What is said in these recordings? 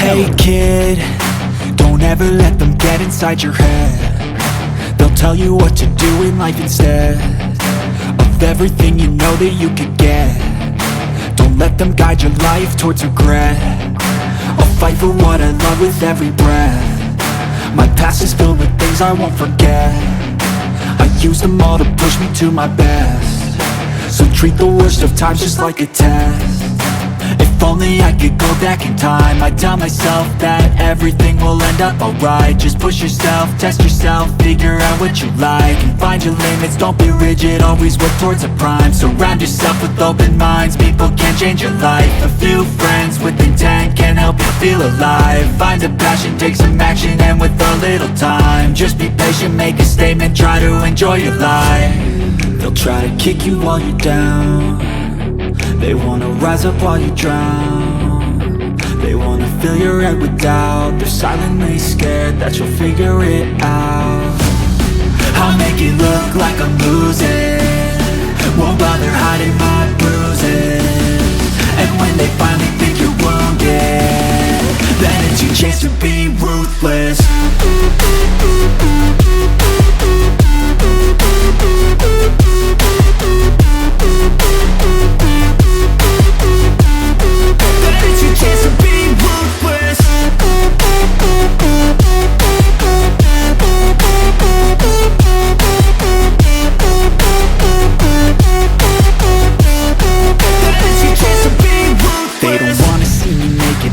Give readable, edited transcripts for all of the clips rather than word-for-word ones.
Hey kid, don't ever let them get inside your head. They'll tell you what to do in life instead of everything you know that you could get. Don't let them guide your life towards regret. I'll fight for what I love with every breath. My past is filled with things I won't forget. I use them all to push me to my best. So treat the worst of times just like a test. If only I could go back in time, I'd tell myself that everything will end up alright. Just push yourself, test yourself, figure out what you like, and find your limits, don't be rigid, always work towards a prime. Surround yourself with open minds, people can change your life. A few friends with intent can help you feel alive. Find a passion, take some action, and with a little time, just be patient, make a statement, try to enjoy your life. They'll try to kick you while you're down. They wanna rise up while you drown. They wanna fill your head with doubt. They're silently scared that you'll figure it out. I'll make it look like I'm losing, won't bother hiding my bruises. And when they finally think you're wounded, then it's your chance to be ruthless.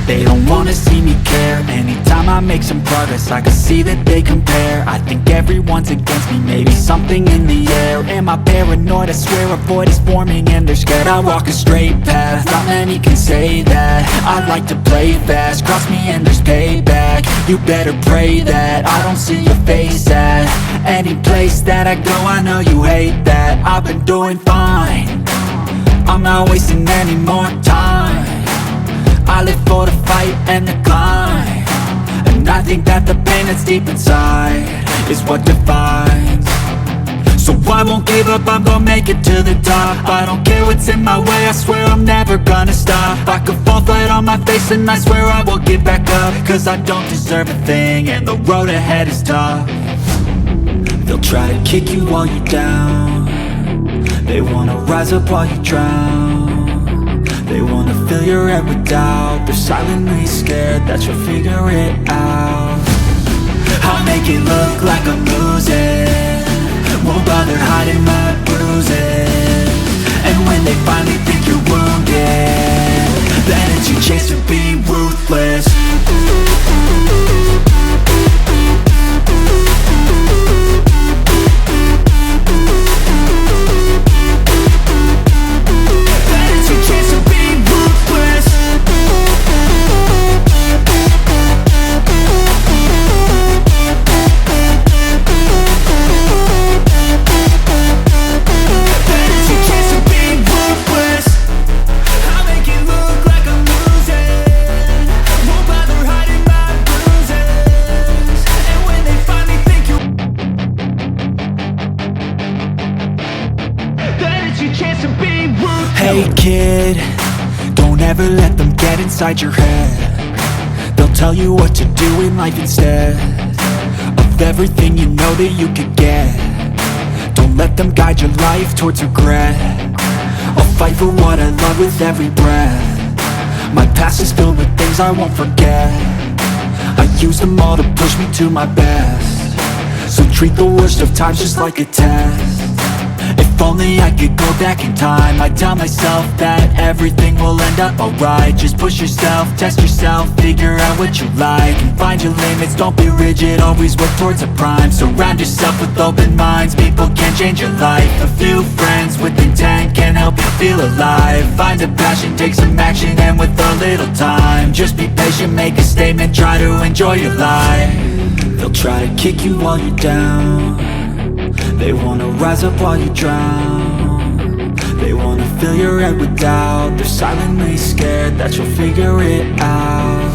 They don't wanna see me care. Anytime I make some progress, I can see that they compare. I think everyone's against me, maybe something in the air. Am I paranoid? I swear a void is forming and they're scared. I walk a straight path, not many can say that. I like to play fast, cross me and there's payback. You better pray that I don't see your face at any place that I go. I know you hate that. I've been doing fine, I'm not wasting any more time. I live for the fight and the climb, and I think that the pain that's deep inside is what defines. So I won't give up, I'm gonna make it to the top. I don't care what's in my way, I swear I'm never gonna stop. I could fall flat on my face and I swear I will get back up, cause I don't deserve a thing and the road ahead is tough. They'll try to kick you while you're down. They wanna rise up while you drown. They wanna fill your head with doubt. They're silently scared that you'll figure it out. I'll make it look like I'm losing, won't bother hiding my bruises. And when they finally think you're wounded, then it's your chance to be ruthless. Hey kid, don't ever let them get inside your head. They'll tell you what to do in life instead of everything you know that you could get. Don't let them guide your life towards regret. I'll fight for what I love with every breath. My past is filled with things I won't forget. I use them all to push me to my best. So treat the worst of times just like a test. If only I could go back in time, I'd tell myself that everything will end up alright. Just push yourself, test yourself, figure out what you like, and find your limits, don't be rigid, always work towards a prime. Surround yourself with open minds, people can change your life. A few friends with intent can help you feel alive. Find a passion, take some action, and with a little time, just be patient, make a statement, try to enjoy your life. They'll try to kick you while you're down. They wanna rise up while you drown. They wanna fill your head with doubt. They're silently scared that you'll figure it out.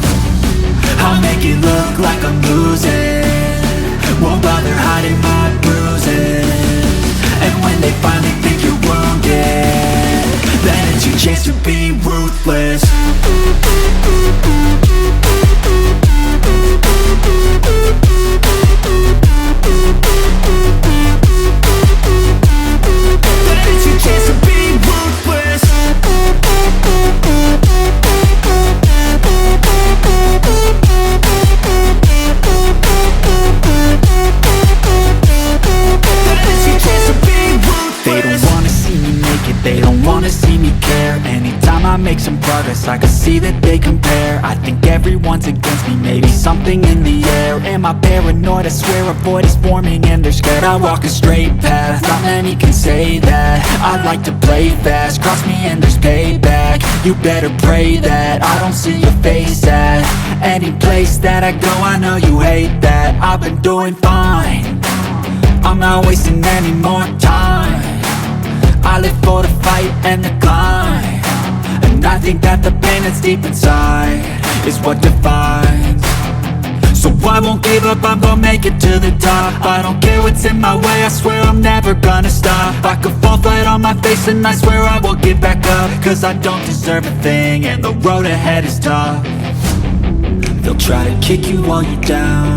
I'll make it look like I'm losing, won't bother hiding my bruises. And when they finally think you're wounded, then it's your chance to be ruthless. They don't wanna see me care. Anytime I make some progress, I can see that they compare. I think everyone's against me, maybe something in the air. Am I paranoid? I swear a void is forming and they're scared. I walk a straight path, not many can say that. I like to play fast, cross me and there's payback. You better pray that I don't see your face at any place that I go. I know you hate that. I've been doing fine, I'm not wasting any more time. I live for the fight and the climb, and I think that the pain that's deep inside is what defines. So I won't give up, I'm gonna make it to the top. I don't care what's in my way, I swear I'm never gonna stop. I could fall flat on my face and I swear I will get back up, cause I don't deserve a thing and the road ahead is tough. They'll try to kick you while you're down,